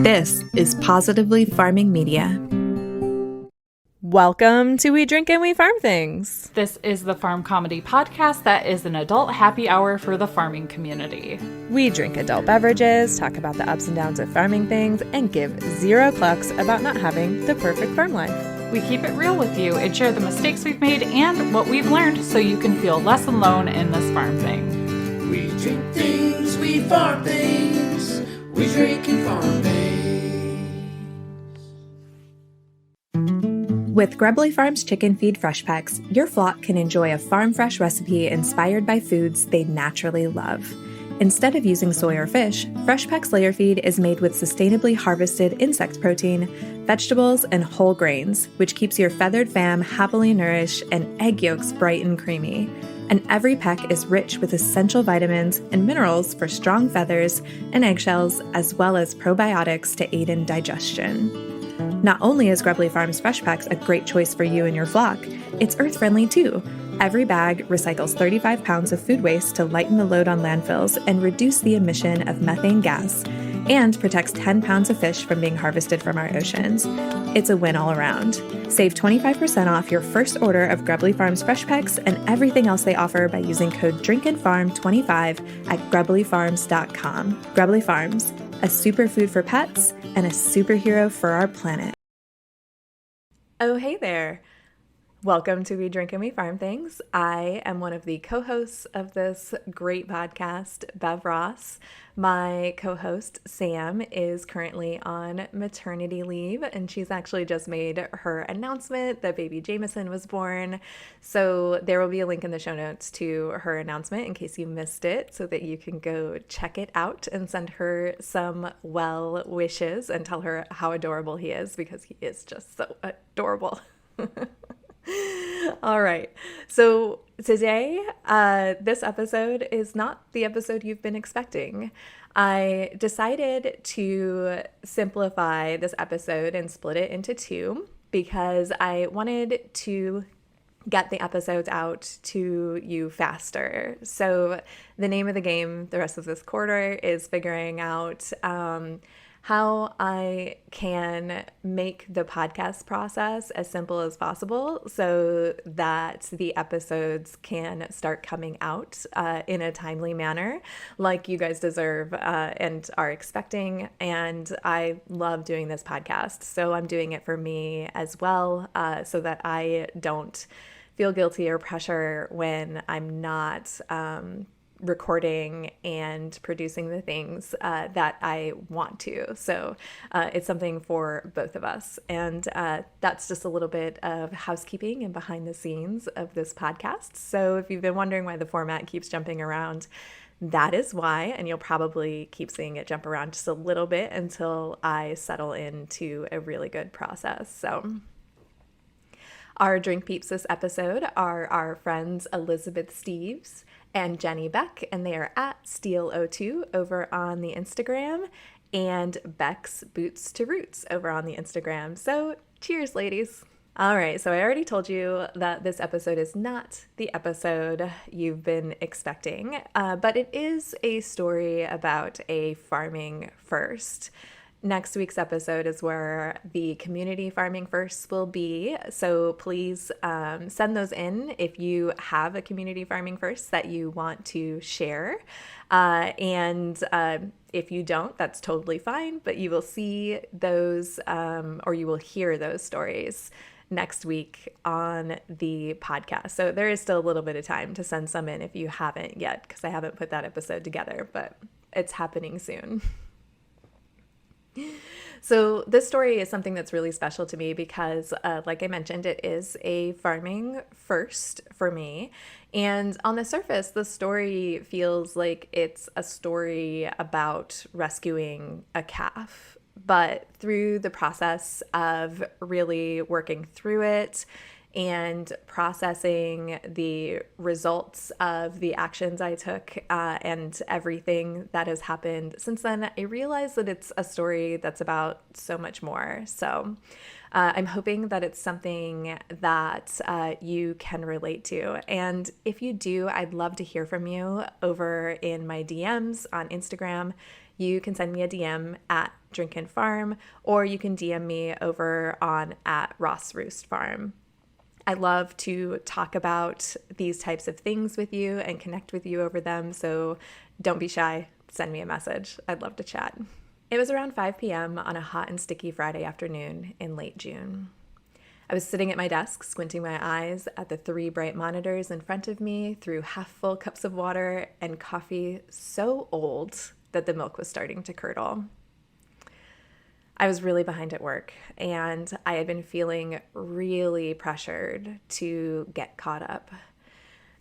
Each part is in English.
This is Positively Farming Media. Welcome to We Drink and We Farm Things. This is the farm comedy podcast that is an adult happy hour for the farming community. We drink adult beverages, talk about the ups and downs of farming things, and give zero clucks about not having the perfect farm life. We keep it real with you and share the mistakes we've made and what we've learned so you can feel less alone in this farm thing. We drink things, we farm things, we drink and farm things. With Grubbly Farms Chicken Feed Fresh Packs, your flock can enjoy a farm fresh recipe inspired by foods they naturally love. Instead of using soy or fish, Fresh Packs Layer Feed is made with sustainably harvested insect protein, vegetables, and whole grains, which keeps your feathered fam happily nourished and egg yolks bright and creamy. And every peck is rich with essential vitamins and minerals for strong feathers and eggshells, as well as probiotics to aid in digestion. Not only is Grubbly Farms Fresh Packs a great choice for you and your flock, it's earth-friendly too. Every bag recycles 35 pounds of food waste to lighten the load on landfills and reduce the emission of methane gas, and protects 10 pounds of fish from being harvested from our oceans. It's a win all around. Save 25% off your first order of Grubbly Farms Fresh Packs and everything else they offer by using code DRINKANDFARM25 at grubblyfarms.com. Grubbly Farms, a superfood for pets and a superhero for our planet. Oh, hey there. Welcome to We Drink and We Farm Things. I am one of the co-hosts of this great podcast, Bev Ross. My co-host, Sam, is currently on maternity leave, and she's actually just made her announcement that baby Jameson was born. So there will be a link in the show notes to her announcement in case you missed it, so that you can go check it out and send her some well wishes and tell her how adorable he is, because he is just so adorable. All right. So today, this episode is not the episode you've been expecting. I decided to simplify this episode and split it into two because I wanted to get the episodes out to you faster. So the name of the game the rest of this quarter is figuring out how I can make the podcast process as simple as possible so that the episodes can start coming out in a timely manner like you guys deserve and are expecting. And I love doing this podcast, so I'm doing it for me as well, so that I don't feel guilty or pressure when I'm not recording and producing the things that I want to. So it's something for both of us. And that's just a little bit of housekeeping and behind the scenes of this podcast. So if you've been wondering why the format keeps jumping around, that is why, and you'll probably keep seeing it jump around just a little bit until I settle into a really good process. So our drink peeps this episode are our friends Elizabeth Steves and Jenny Beck, and they are at Steel02 over on the Instagram and Beck's Boots to Roots over on the Instagram. So cheers, ladies. All right, so I already told you that this episode is not the episode you've been expecting, but it is a story about a farming first. Next week's episode is where the community farming firsts will be. So please send those in if you have a community farming first that you want to share. And if you don't, that's totally fine, but you will see those or you will hear those stories next week on the podcast. So there is still a little bit of time to send some in if you haven't yet, because I haven't put that episode together, but it's happening soon. So this story is something that's really special to me because, like I mentioned, it is a farming first for me. And on the surface, the story feels like it's a story about rescuing a calf. But through the process of really working through it and processing the results of the actions I took and everything that has happened since then, I realized that it's a story that's about so much more. So I'm hoping that it's something that you can relate to. And if you do, I'd love to hear from you over in my DMs on Instagram. you can send me a DM at Drinkin' Farm, or you can DM me over on at Ross Roost Farm. I love to talk about these types of things with you and connect with you over them, so don't be shy. Send me a message. I'd love to chat. It was around 5 p.m. on a hot and sticky Friday afternoon in late June. I was sitting at my desk, squinting my eyes at the 3 bright monitors in front of me through half-full cups of water and coffee so old that the milk was starting to curdle. I was really behind at work, and I had been feeling really pressured to get caught up.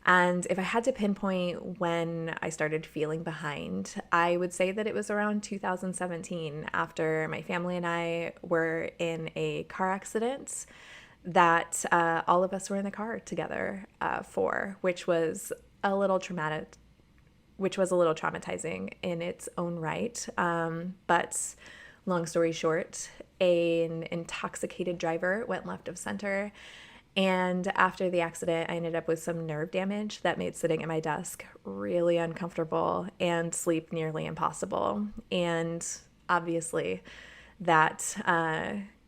And if I had to pinpoint when I started feeling behind, I would say that it was around 2017 after my family and I were in a car accident that all of us were in the car together for, which was a little traumatizing in its own right. But long story short, an intoxicated driver went left of center. And after the accident, I ended up with some nerve damage that made sitting at my desk really uncomfortable and sleep nearly impossible. And obviously, that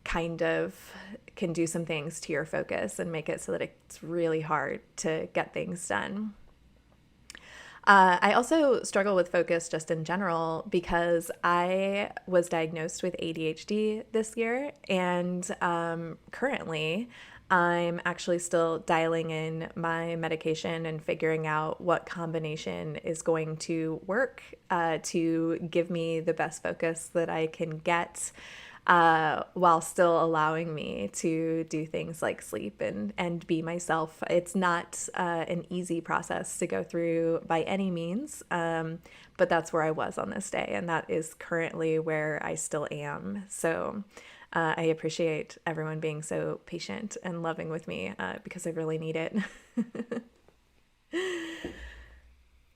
kind of can do some things to your focus and make it so that it's really hard to get things done. I also struggle with focus just in general because I was diagnosed with ADHD this year, and currently I'm actually still dialing in my medication and figuring out what combination is going to work to give me the best focus that I can get while still allowing me to do things like sleep and be myself. It's not an easy process to go through by any means, but that's where I was on this day, and that is currently where I still am. So I appreciate everyone being so patient and loving with me because I really need it.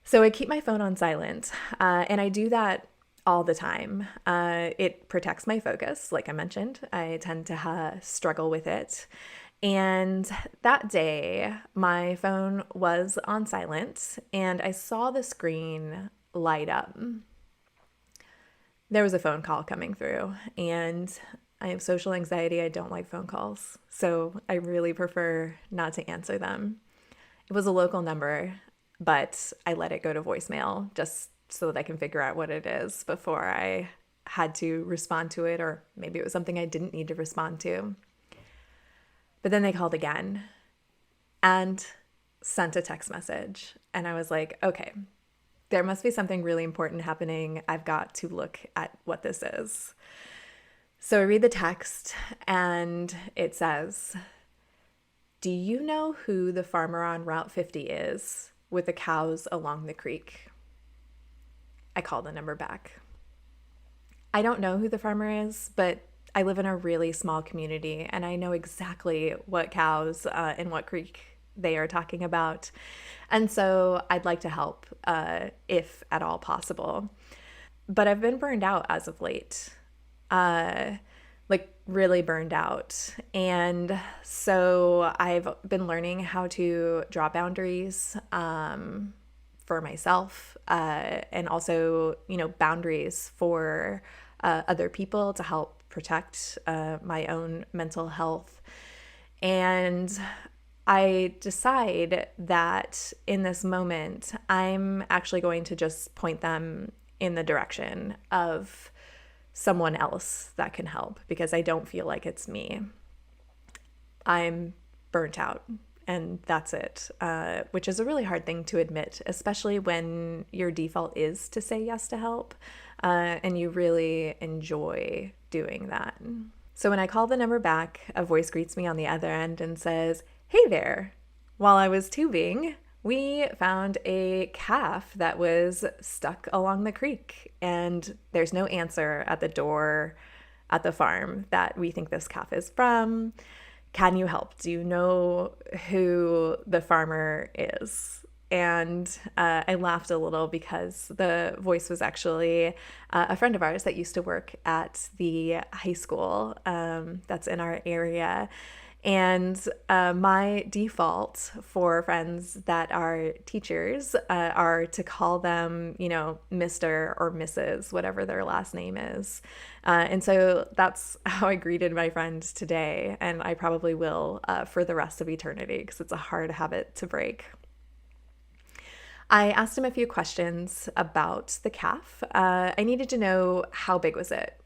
So I keep my phone on silent, and I do that all the time. It protects my focus. Like I mentioned, I tend to struggle with it. And that day, my phone was on silent, and I saw the screen light up. There was a phone call coming through, and I have social anxiety. I don't like phone calls, so I really prefer not to answer them. It was a local number, but I let it go to voicemail just so that I can figure out what it is before I had to respond to it, or maybe it was something I didn't need to respond to. But then they called again and sent a text message, and I was like, okay, there must be something really important happening. I've got to look at what this is. So I read the text, and it says, "Do you know who the farmer on Route 50 is with the cows along the creek?" I call the number back. I don't know who the farmer is, but I live in a really small community, and I know exactly what cows and what creek they are talking about. And so I'd like to help if at all possible. But I've been burned out as of late. Like really burned out. And so I've been learning how to draw boundaries for myself and also, boundaries for other people to help protect my own mental health. And I decide that in this moment, I'm actually going to just point them in the direction of someone else that can help, because I don't feel like it's me. I'm burnt out, and that's it, which is a really hard thing to admit, especially when your default is to say yes to help, and you really enjoy doing that. So when I call the number back, a voice greets me on the other end and says, "Hey there. While I was tubing, we found a calf that was stuck along the creek, and there's no answer at the door at the farm that we think this calf is from. Can you help? Do you know who the farmer is?" And I laughed a little because the voice was actually a friend of ours that used to work at the high school that's in our area. And my default for friends that are teachers are to call them, Mr. or Mrs., whatever their last name is. And so that's how I greeted my friend today. And I probably will for the rest of eternity, because it's a hard habit to break. I asked him a few questions about the calf. I needed to know, how big was it?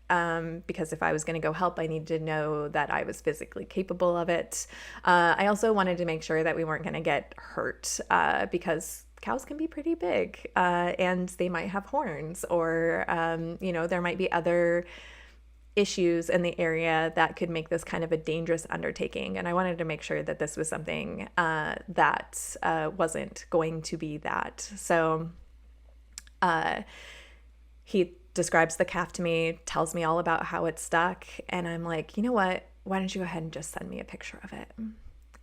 Because if I was going to go help, I needed to know that I was physically capable of it. I also wanted to make sure that we weren't going to get hurt, because cows can be pretty big, and they might have horns, or there might be other issues in the area that could make this kind of a dangerous undertaking. And I wanted to make sure that this was something that wasn't going to be that. So he describes the calf to me, tells me all about how it's stuck. And I'm like, you know what? Why don't you go ahead and just send me a picture of it?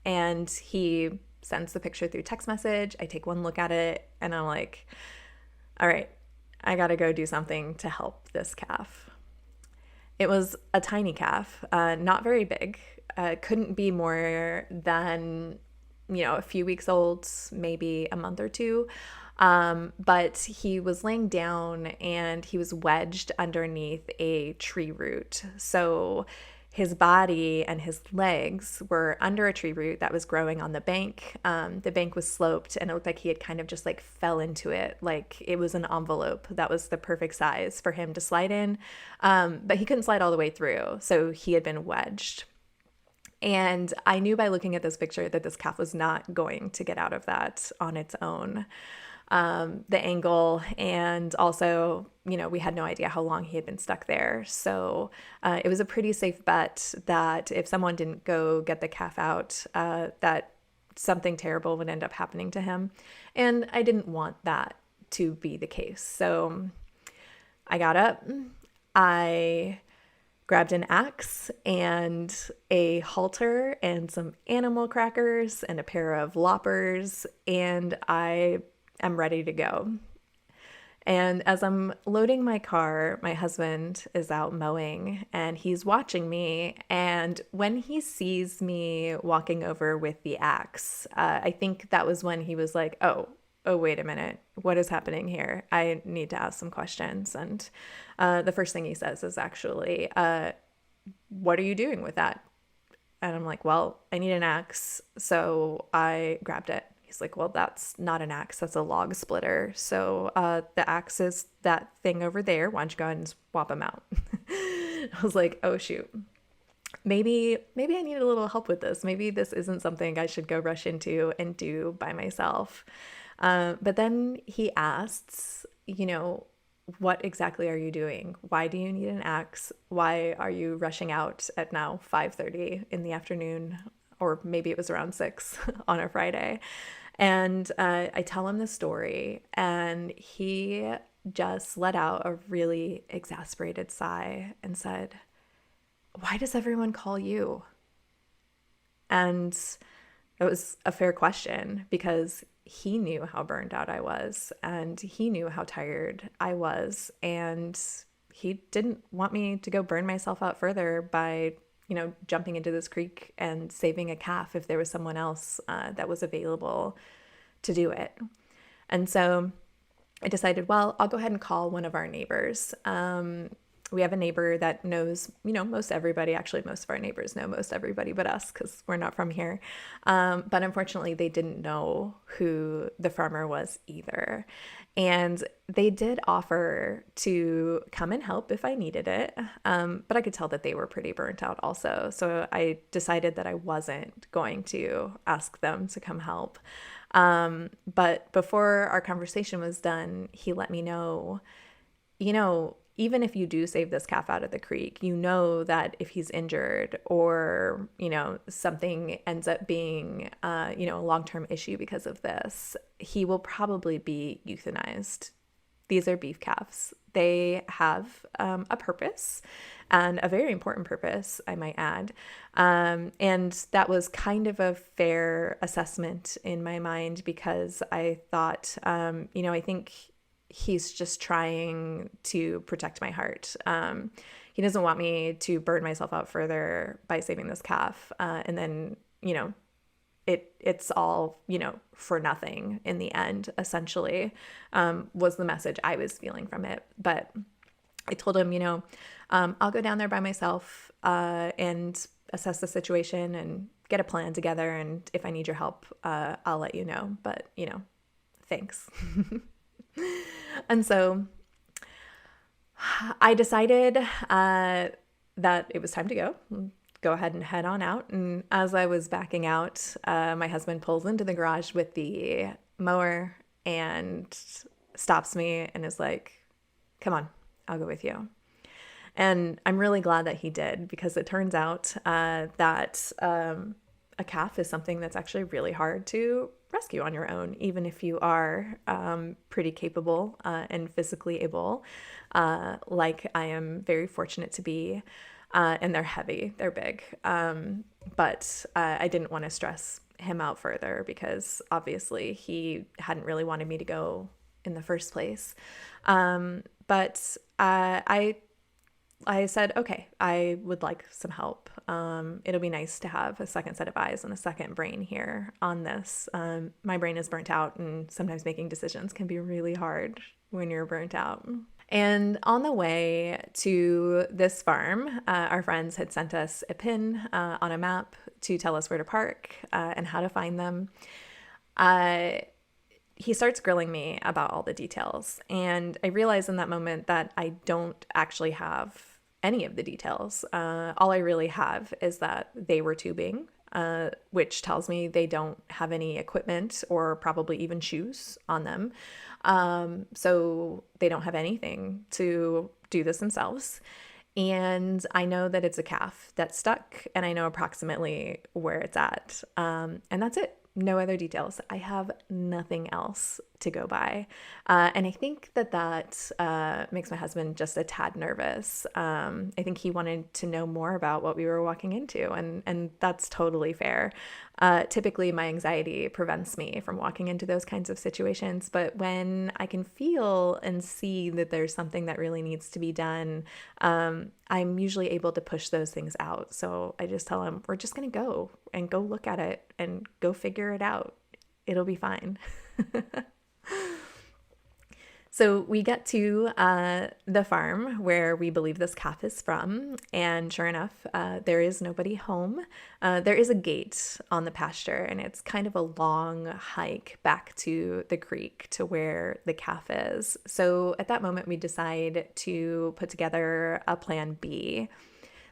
And he sends the picture through text message. I take one look at it and I'm like, all right, I got to go do something to help this calf. It was a tiny calf, not very big, couldn't be more than, a few weeks old, maybe a month or two. But he was laying down and he was wedged underneath a tree root. So his body and his legs were under a tree root that was growing on the bank. The bank was sloped and it looked like he had kind of just like fell into it. Like it was an envelope that was the perfect size for him to slide in. But he couldn't slide all the way through. So he had been wedged. And I knew by looking at this picture that this calf was not going to get out of that on its own. The angle, and also, we had no idea how long he had been stuck there. So it was a pretty safe bet that if someone didn't go get the calf out, that something terrible would end up happening to him. And I didn't want that to be the case. So I got up, I grabbed an axe and a halter and some animal crackers and a pair of loppers, and I'm ready to go. And as I'm loading my car, my husband is out mowing and he's watching me. And when he sees me walking over with the axe, I think that was when he was like, oh, wait a minute. What is happening here? I need to ask some questions. And the first thing he says is actually, what are you doing with that? And I'm like, well, I need an axe. So I grabbed it. He's like, well, that's not an axe. That's a log splitter. So the axe is that thing over there. Why don't you go ahead and swap them out? I was like, oh, shoot. Maybe I need a little help with this. Maybe this isn't something I should go rush into and do by myself. But then he asks, what exactly are you doing? Why do you need an axe? Why are you rushing out at now 5:30 in the afternoon? Or maybe it was around 6 on a Friday. And I tell him the story, and he just let out a really exasperated sigh and said, why does everyone call you? And it was a fair question because he knew how burned out I was and he knew how tired I was. And he didn't want me to go burn myself out further by jumping into this creek and saving a calf if there was someone else that was available to do it. And so I decided, well, I'll go ahead and call one of our neighbors. We have a neighbor that knows, most everybody. Actually, most of our neighbors know most everybody but us because we're not from here. But unfortunately, they didn't know who the farmer was either. And they did offer to come and help if I needed it. But I could tell that they were pretty burnt out also. So I decided that I wasn't going to ask them to come help. But before our conversation was done, he let me know, even if you do save this calf out of the creek, that if he's injured or, something ends up being, a long-term issue because of this, he will probably be euthanized. These are beef calves. They have a purpose, and a very important purpose, I might add. And that was kind of a fair assessment in my mind because I thought, I think he's just trying to protect my heart. he doesn't want me to burn myself out further by saving this calf. And then, it's all, for nothing in the end, essentially, was the message I was feeling from it. But I told him, I'll go down there by myself and assess the situation and get a plan together. And if I need your help, I'll let you know. But, thanks. And so I decided that it was time to go ahead and head on out. And as I was backing out, my husband pulls into the garage with the mower and stops me and is like, come on, I'll go with you. And I'm really glad that he did, because it turns out that a calf is something that's actually really hard to rescue on your own, even if you are pretty capable and physically able, like I am very fortunate to be. And they're heavy, they're big. But I didn't want to stress him out further, because obviously he hadn't really wanted me to go in the first place. But I said, okay, I would like some help. It'll be nice to have a second set of eyes and a second brain here on this. My brain is burnt out, and sometimes making decisions can be really hard when you're burnt out. And on the way to this farm, our friends had sent us a pin on a map to tell us where to park and how to find them. He starts grilling me about all the details, and I realize in that moment that I don't actually have any of the details. All I really have is that they were tubing, which tells me they don't have any equipment or probably even shoes on them. So they don't have anything to do this themselves. And I know that it's a calf that's stuck, and I know approximately where it's at. And that's it. No other details. I have nothing else to go by. And I think that makes my husband just a tad nervous. I think he wanted to know more about what we were walking into, and that's totally fair. Typically, my anxiety prevents me from walking into those kinds of situations, but when I can feel and see that there's something that really needs to be done, I'm usually able to push those things out. So I just tell him, we're just going to go look at it and go figure it out. It'll be fine. So we get to the farm where we believe this calf is from, and sure enough, there is nobody home. There is a gate on the pasture, and it's kind of a long hike back to the creek to where the calf is. So at that moment, we decide to put together a plan B.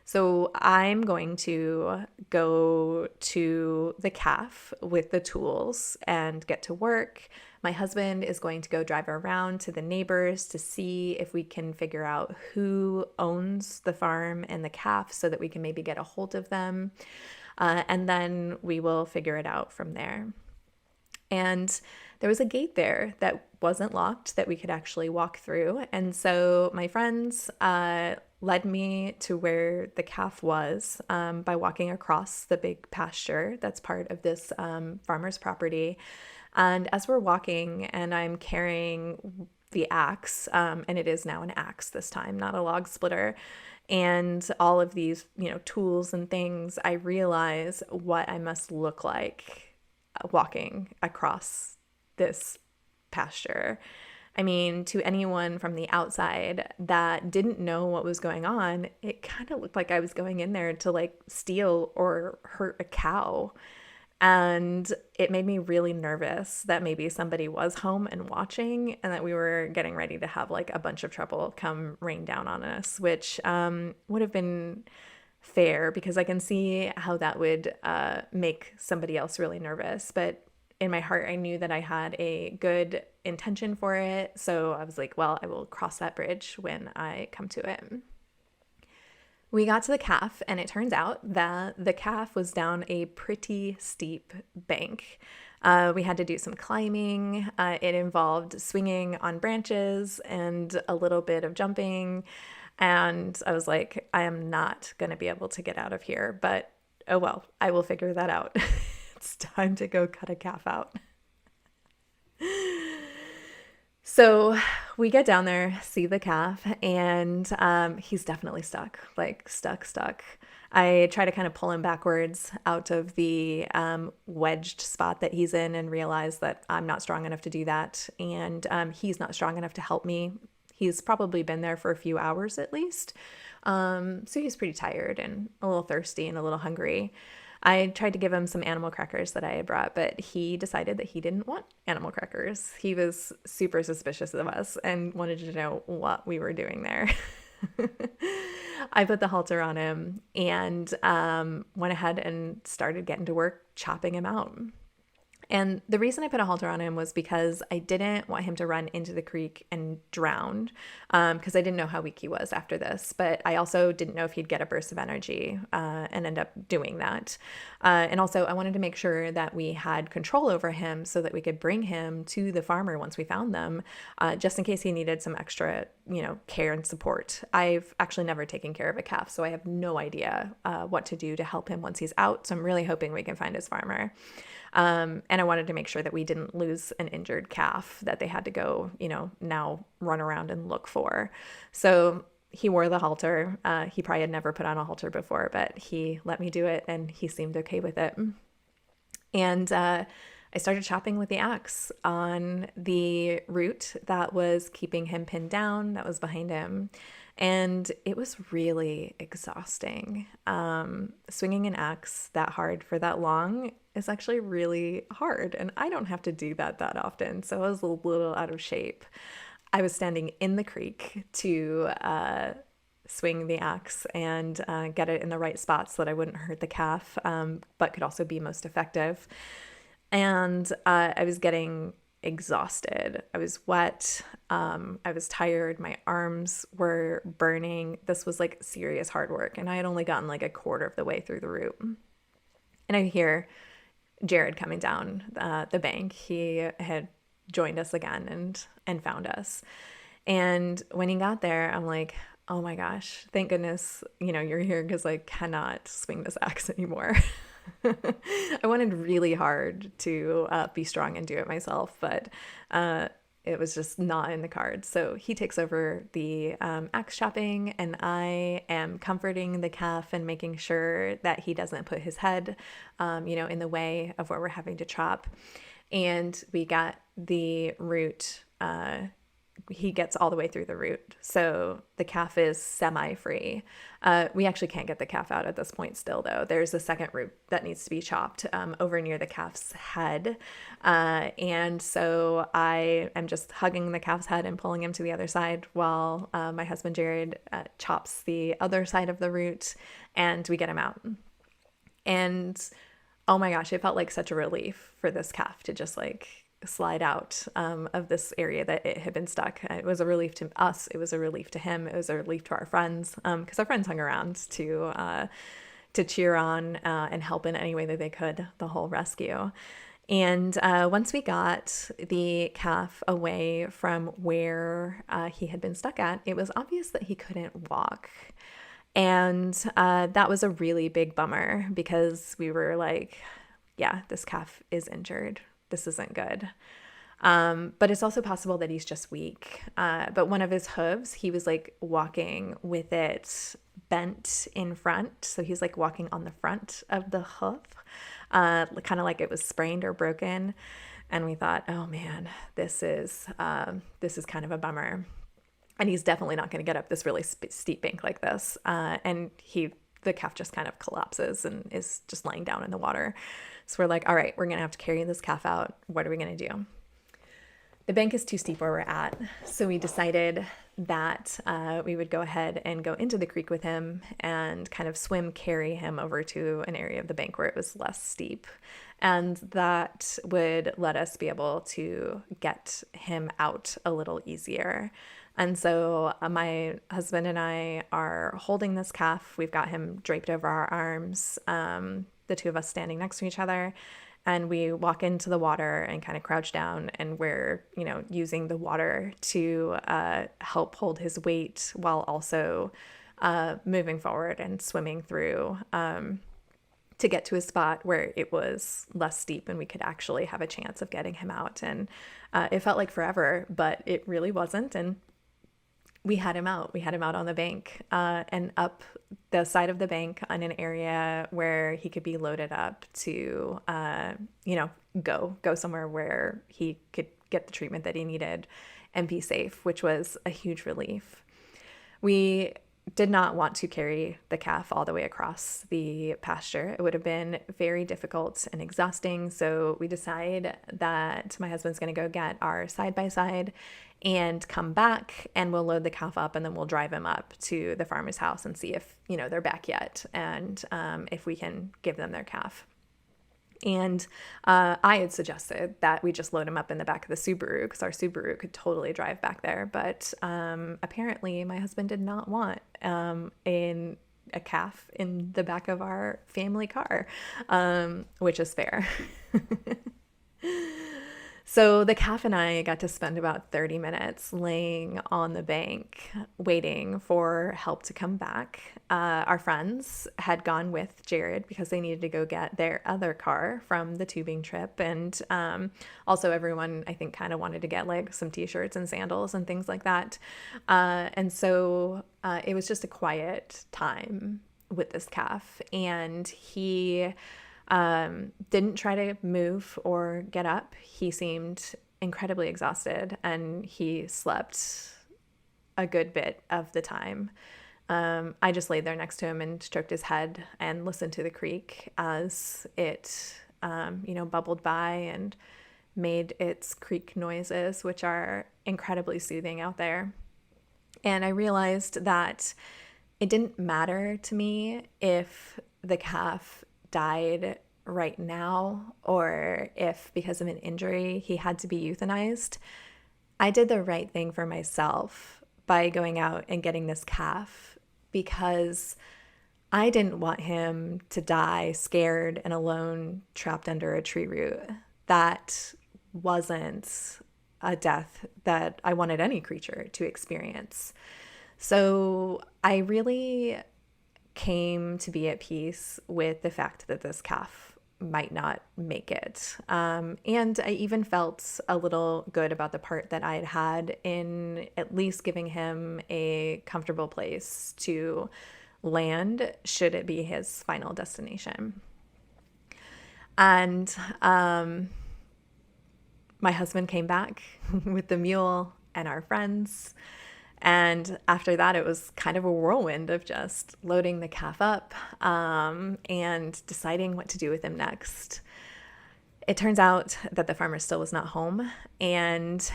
So I'm going to go to the calf with the tools and get to work. My husband is going to go drive around to the neighbors to see if we can figure out who owns the farm and the calf so that we can maybe get a hold of them. And then we will figure it out from there. And there was a gate there that wasn't locked that we could actually walk through. And so my friends led me to where the calf was by walking across the big pasture that's part of this farmer's property. And as we're walking and I'm carrying the axe, and it is now an axe this time, not a log splitter, and all of these, tools and things, I realize what I must look like walking across this pasture. I mean, to anyone from the outside that didn't know what was going on, it kind of looked like I was going in there to steal or hurt a cow. And it made me really nervous that maybe somebody was home and watching, and that we were getting ready to have a bunch of trouble come rain down on us, which would have been fair, because I can see how that would make somebody else really nervous. But in my heart, I knew that I had a good intention for it. So I was like, well, I will cross that bridge when I come to it. We got to the calf, and it turns out that the calf was down a pretty steep bank. We had to do some climbing. It involved swinging on branches and a little bit of jumping. And I was like, I am not going to be able to get out of here, but oh well, I will figure that out. It's time to go cut a calf out. So we get down there, see the calf, and he's definitely stuck, like stuck. I try to kind of pull him backwards out of the wedged spot that he's in and realize that I'm not strong enough to do that. And he's not strong enough to help me. He's probably been there for a few hours at least. So he's pretty tired and a little thirsty and a little hungry. I tried to give him some animal crackers that I had brought, but he decided that he didn't want animal crackers. He was super suspicious of us and wanted to know what we were doing there. I put the halter on him and went ahead and started getting to work chopping him out. And the reason I put a halter on him was because I didn't want him to run into the creek and drown, because I didn't know how weak he was after this. But I also didn't know if he'd get a burst of energy and end up doing that. And also, I wanted to make sure that we had control over him so that we could bring him to the farmer once we found them, just in case he needed some extra, care and support. I've actually never taken care of a calf, so I have no idea what to do to help him once he's out. So I'm really hoping we can find his farmer. And I wanted to make sure that we didn't lose an injured calf that they had to go, now run around and look for. So he wore the halter. He probably had never put on a halter before, but he let me do it and he seemed okay with it. And I started chopping with the axe on the root that was keeping him pinned down, that was behind him. And it was really exhausting. Swinging an axe that hard for that long is actually really hard. And I don't have to do that often. So I was a little out of shape. I was standing in the creek to swing the axe and get it in the right spot so that I wouldn't hurt the calf, but could also be most effective. And I was getting exhausted. I was wet. I was tired. My arms were burning. This was like serious hard work. And I had only gotten like a quarter of the way through the route. And I hear Jared coming down the bank. He had joined us again and found us. And when he got there, I'm like, oh my gosh, thank goodness, you're here, because I cannot swing this axe anymore. I wanted really hard to be strong and do it myself, but it was just not in the cards. So he takes over the axe chopping, and I am comforting the calf and making sure that he doesn't put his head, in the way of where we're having to chop. And we got the root. He gets all the way through the root. So the calf is semi-free. We actually can't get the calf out at this point still, though. There's a second root that needs to be chopped over near the calf's head. And so I am just hugging the calf's head and pulling him to the other side while my husband, Jared, chops the other side of the root, and we get him out. And oh my gosh, it felt like such a relief for this calf to just slide out of this area that it had been stuck. It was a relief to us. It was a relief to him. It was a relief to our friends, because our friends hung around to cheer on and help in any way that they could the whole rescue. And once we got the calf away from where he had been stuck at, it was obvious that he couldn't walk. And that was a really big bummer, because we were like, yeah, this calf is injured. This isn't good. But it's also possible that he's just weak. But one of his hooves, he was walking with it bent in front. So he's walking on the front of the hoof, kind of like it was sprained or broken. And we thought, oh man, this is kind of a bummer. And he's definitely not going to get up this really steep bank like this. And the calf just kind of collapses and is just laying down in the water. So we're like, all right, we're going to have to carry this calf out. What are we going to do? The bank is too steep where we're at. So we decided that we would go ahead and go into the creek with him and kind of carry him over to an area of the bank where it was less steep. And that would let us be able to get him out a little easier. And so my husband and I are holding this calf. We've got him draped over our arms, the two of us standing next to each other. And we walk into the water and kind of crouch down, and we're, using the water to help hold his weight while also moving forward and swimming through to to get to a spot where it was less steep and we could actually have a chance of getting him out. And it felt like forever, but it really wasn't. And we had him out. We had him out on the bank and up the side of the bank on an area where he could be loaded up to, go somewhere where he could get the treatment that he needed and be safe, which was a huge relief. We did not want to carry the calf all the way across the pasture. It would have been very difficult and exhausting. So we decide that my husband's going to go get our side-by-side and come back, and we'll load the calf up, and then we'll drive him up to the farmer's house and see if, they're back yet, and if we can give them their calf. And I had suggested that we just load him up in the back of the Subaru because our Subaru could totally drive back there. But apparently my husband did not want a calf in the back of our family car, which is fair. So the calf and I got to spend about 30 minutes laying on the bank waiting for help to come back. Our friends had gone with Jared because they needed to go get their other car from the tubing trip. And also everyone, I think, kind of wanted to get like some t-shirts and sandals and things like that. And so it was just a quiet time with this calf. And he didn't try to move or get up. He seemed incredibly exhausted, and he slept a good bit of the time. I just laid there next to him and stroked his head and listened to the creek as it, bubbled by and made its creek noises, which are incredibly soothing out there. And I realized that it didn't matter to me if the calf died right now or if because of an injury he had to be euthanized. I did the right thing for myself by going out and getting this calf because I didn't want him to die scared and alone trapped under a tree root. That wasn't a death that I wanted any creature to experience. So I really came to be at peace with the fact that this calf might not make it. And I even felt a little good about the part that I had in at least giving him a comfortable place to land should it be his final destination. And my husband came back with the mule and our friends. And after that, it was kind of a whirlwind of just loading the calf up and deciding what to do with him next. It turns out that the farmer still was not home, and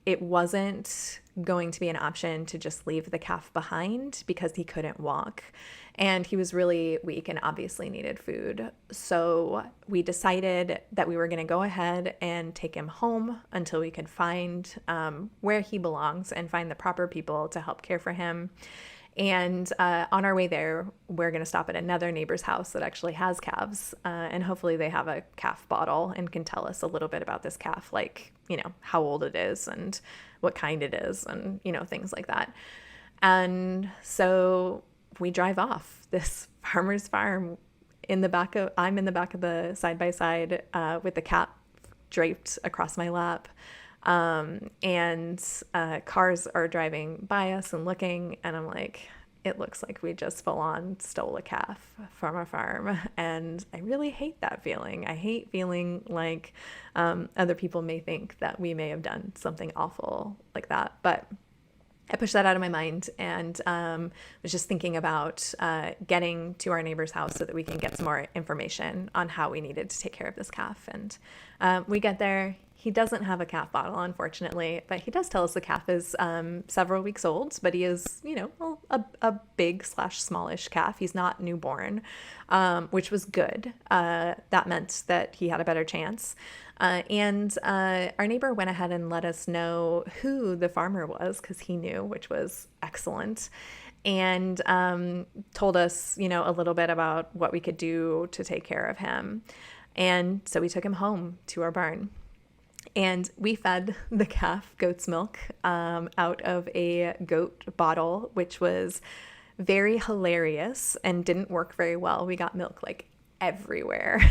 it wasn't going to be an option to just leave the calf behind because he couldn't walk. And he was really weak and obviously needed food. So we decided that we were going to go ahead and take him home until we could find where he belongs and find the proper people to help care for him. And on our way there, we're going to stop at another neighbor's house that actually has calves. And hopefully they have a calf bottle and can tell us a little bit about this calf, like, how old it is and what kind it is and, things like that. And so we drive off this farmer's farm I'm in the back of the side-by-side with the cat draped across my lap. And cars are driving by us and looking, and I'm like, it looks like we just full on stole a calf from a farm. And I really hate that feeling. I hate feeling like other people may think that we may have done something awful like that. But I pushed that out of my mind and was just thinking about getting to our neighbor's house so that we can get some more information on how we needed to take care of this calf. And we get there. He doesn't have a calf bottle, unfortunately, but he does tell us the calf is several weeks old, but he is, a big/smallish calf. He's not newborn, which was good. That meant that he had a better chance. And our neighbor went ahead and let us know who the farmer was because he knew, which was excellent. And told us, a little bit about what we could do to take care of him. And so we took him home to our barn. And we fed the calf goat's milk out of a goat bottle, which was very hilarious and didn't work very well. We got milk like everywhere.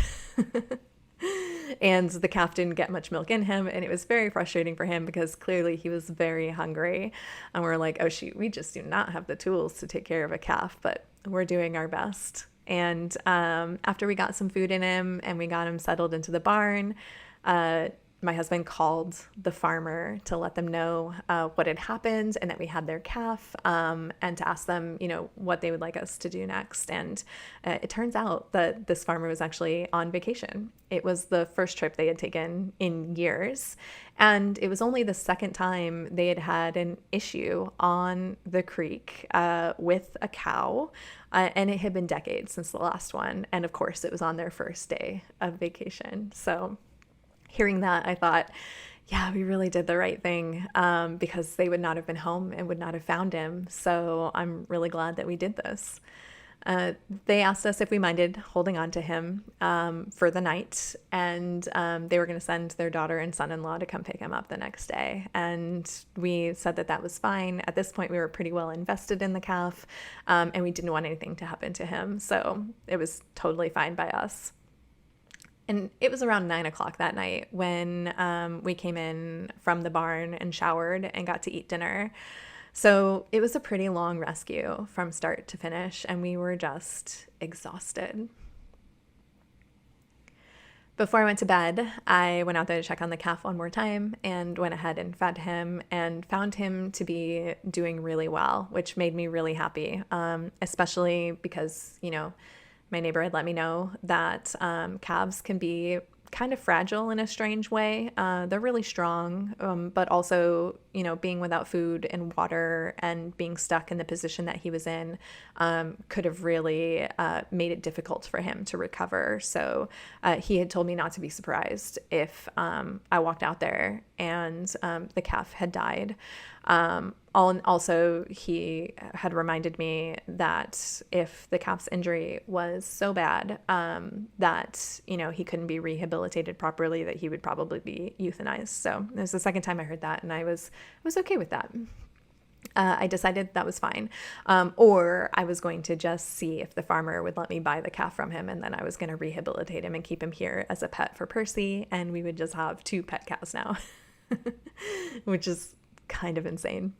And the calf didn't get much milk in him, and it was very frustrating for him because clearly he was very hungry. And we're like, oh shoot, we just do not have the tools to take care of a calf, but we're doing our best. And after we got some food in him and we got him settled into the barn, my husband called the farmer to let them know what had happened and that we had their calf, and to ask them, what they would like us to do next. And it turns out that this farmer was actually on vacation. It was the first trip they had taken in years. And it was only the second time they had had an issue on the creek with a cow. And it had been decades since the last one. And of course, it was on their first day of vacation. So hearing that, I thought, yeah, we really did the right thing, because they would not have been home and would not have found him. So I'm really glad that we did this. They asked us if we minded holding on to him for the night, and they were going to send their daughter and son-in-law to come pick him up the next day. And we said that that was fine. At this point, we were pretty well invested in the calf, and we didn't want anything to happen to him. So it was totally fine by us. And it was around 9 o'clock that night when we came in from the barn and showered and got to eat dinner. So it was a pretty long rescue from start to finish, and we were just exhausted. Before I went to bed, I went out there to check on the calf one more time and went ahead and fed him and found him to be doing really well, which made me really happy, especially because, my neighbor had let me know that calves can be kind of fragile in a strange way. They're really strong, but also, being without food and water and being stuck in the position that he was in could have really made it difficult for him to recover. So he had told me not to be surprised if I walked out there and the calf had died. Also, he had reminded me that if the calf's injury was so bad that, he couldn't be rehabilitated properly, that he would probably be euthanized. So it was the second time I heard that, and I was okay with that. I decided that was fine. Or I was going to just see if the farmer would let me buy the calf from him, and then I was going to rehabilitate him and keep him here as a pet for Percy, and we would just have 2 pet cows now, which is kind of insane.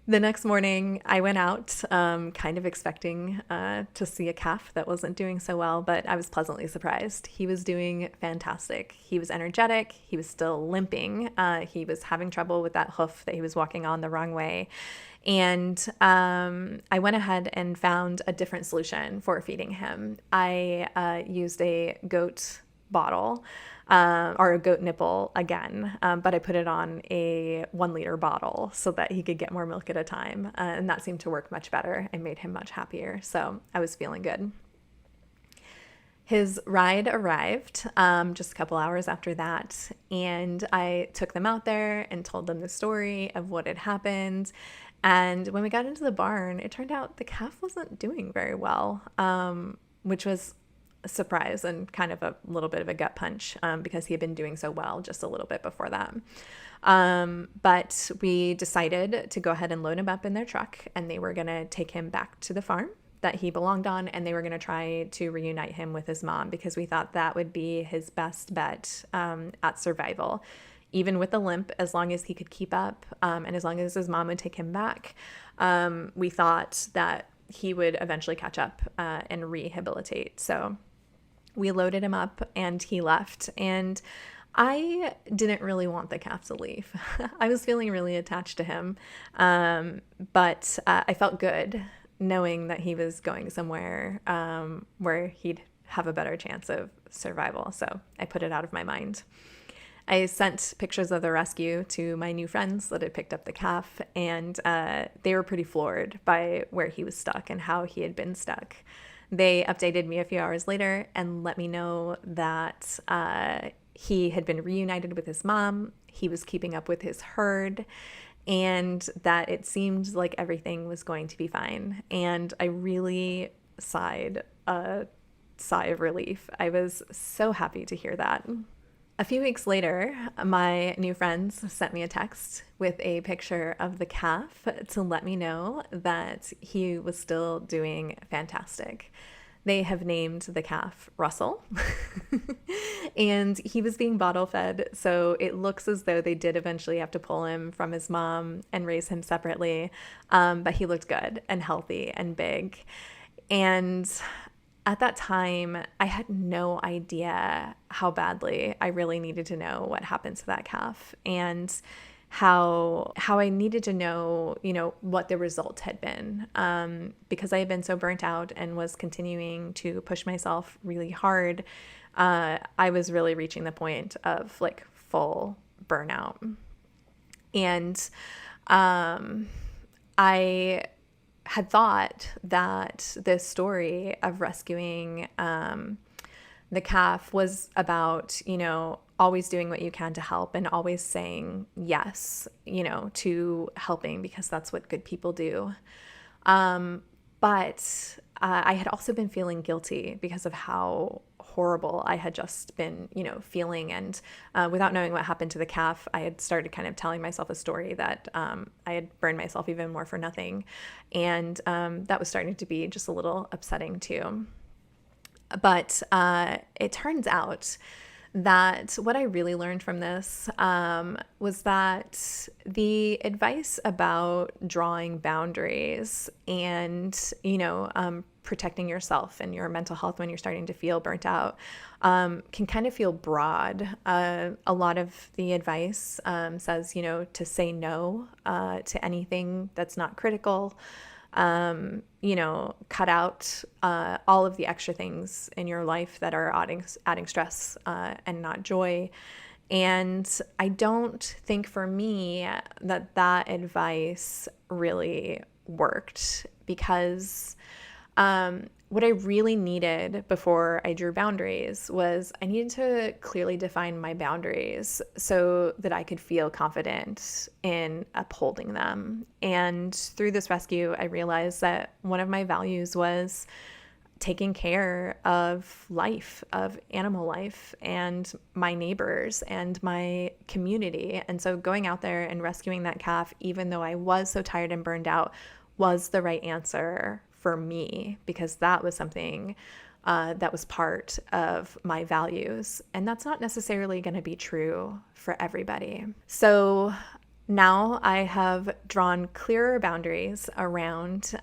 The next morning, I went out, kind of expecting to see a calf that wasn't doing so well, but I was pleasantly surprised. He was doing fantastic. He was energetic. He was still limping. He was having trouble with that hoof that he was walking on the wrong way. And I went ahead and found a different solution for feeding him. I used a goat bottle. Or a goat nipple again, but I put it on a 1-liter bottle so that he could get more milk at a time. And that seemed to work much better and made him much happier. So I was feeling good. His ride arrived just a couple hours after that, and I took them out there and told them the story of what had happened. And when we got into the barn, it turned out the calf wasn't doing very well, which was a surprise and kind of a little bit of a gut punch because he had been doing so well just a little bit before that. But we decided to go ahead and load him up in their truck, and they were going to take him back to the farm that he belonged on, and they were going to try to reunite him with his mom because we thought that would be his best bet at survival. Even with the limp, as long as he could keep up and as long as his mom would take him back, we thought that he would eventually catch up and rehabilitate. So we loaded him up and he left. And I didn't really want the calf to leave. I was feeling really attached to him. But I felt good knowing that he was going somewhere where he'd have a better chance of survival. So I put it out of my mind. I sent pictures of the rescue to my new friends that had picked up the calf, and they were pretty floored by where he was stuck and how he had been stuck. They updated me a few hours later and let me know that he had been reunited with his mom, he was keeping up with his herd, and that it seemed like everything was going to be fine. And I really sighed a sigh of relief. I was so happy to hear that. A few weeks later, my new friends sent me a text with a picture of the calf to let me know that he was still doing fantastic. They have named the calf Russell. And he was being bottle fed, so it looks as though they did eventually have to pull him from his mom and raise him separately. But he looked good and healthy and big. And at that time, I had no idea how badly I really needed to know what happened to that calf, and how I needed to know, what the result had been, because I had been so burnt out and was continuing to push myself really hard. I was really reaching the point of like full burnout. And I had thought that this story of rescuing the calf was about, always doing what you can to help and always saying yes, to helping, because that's what good people do. But I had also been feeling guilty because of how horrible I had just been, feeling. And without knowing what happened to the calf, I had started kind of telling myself a story that I had burned myself even more for nothing. And that was starting to be just a little upsetting too. But it turns out that what I really learned from this was that the advice about drawing boundaries and, protecting yourself and your mental health when you're starting to feel burnt out can kind of feel broad. A lot of the advice says, to say no to anything that's not critical. Cut out all of the extra things in your life that are adding stress and not joy. And I don't think for me that advice really worked, because what I really needed before I drew boundaries was I needed to clearly define my boundaries so that I could feel confident in upholding them. And through this rescue, I realized that one of my values was taking care of life, of animal life, and my neighbors and my community. And so going out there and rescuing that calf, even though I was so tired and burned out, was the right answer for me, because that was something that was part of my values. And that's not necessarily going to be true for everybody. So now I have drawn clearer boundaries around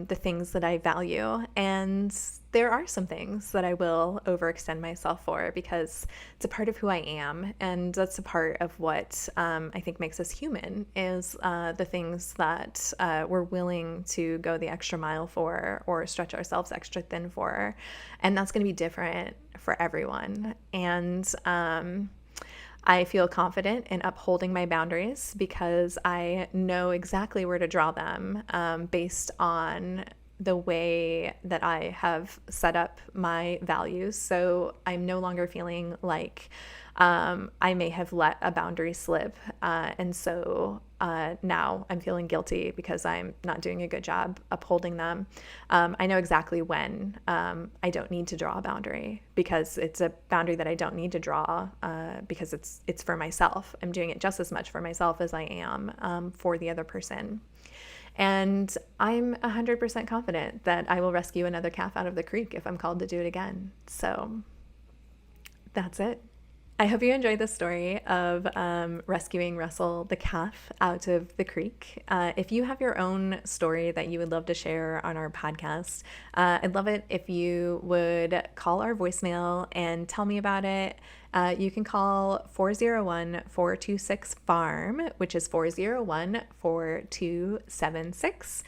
the things that I value. And there are some things that I will overextend myself for, because it's a part of who I am. And that's a part of what I think makes us human, is the things that we're willing to go the extra mile for or stretch ourselves extra thin for. And that's going to be different for everyone. And I feel confident in upholding my boundaries because I know exactly where to draw them based on the way that I have set up my values. So I'm no longer feeling like I may have let a boundary slip. And so now I'm feeling guilty because I'm not doing a good job upholding them. I know exactly when I don't need to draw a boundary, because it's a boundary that I don't need to draw because it's for myself. I'm doing it just as much for myself as I am for the other person. And I'm 100% confident that I will rescue another calf out of the creek if I'm called to do it again. So that's it. I hope you enjoyed this story of rescuing Russell the calf out of the creek. If you have your own story that you would love to share on our podcast, I'd love it if you would call our voicemail and tell me about it. You can call 401-426-FARM, which is 401-4276.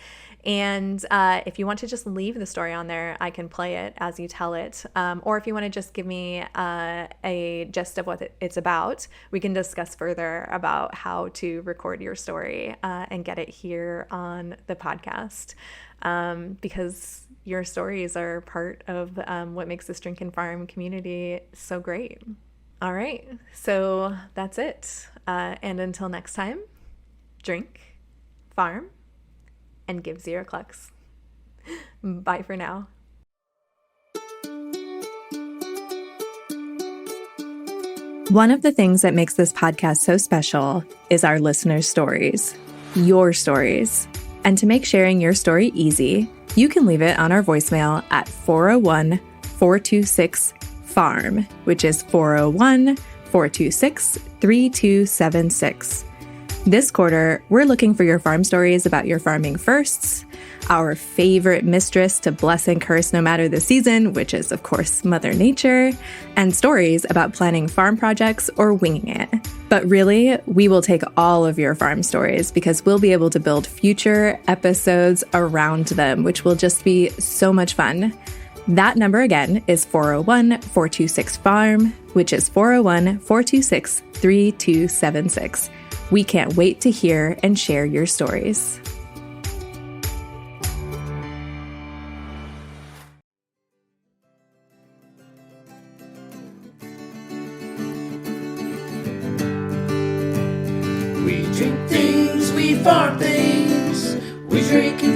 And if you want to just leave the story on there, I can play it as you tell it. Or if you want to just give me a gist of what it's about, we can discuss further about how to record your story and get it here on the podcast. Because your stories are part of what makes this Drink and Farm community so great. All right, so that's it. And until next time, drink, farm, and give 0 clucks. Bye for now. One of the things that makes this podcast so special is our listeners' stories. Your stories. And to make sharing your story easy, you can leave it on our voicemail at 401-426-FARM, which is 401-426-3276. This quarter, we're looking for your farm stories about your farming firsts, our favorite mistress to bless and curse no matter the season, which is, of course, Mother Nature, and stories about planning farm projects or winging it. But really, we will take all of your farm stories because we'll be able to build future episodes around them, which will just be so much fun. That number again is 401-426-FARM, which is 401-426-3276. We can't wait to hear and share your stories. We drink things, we farm things, we drink and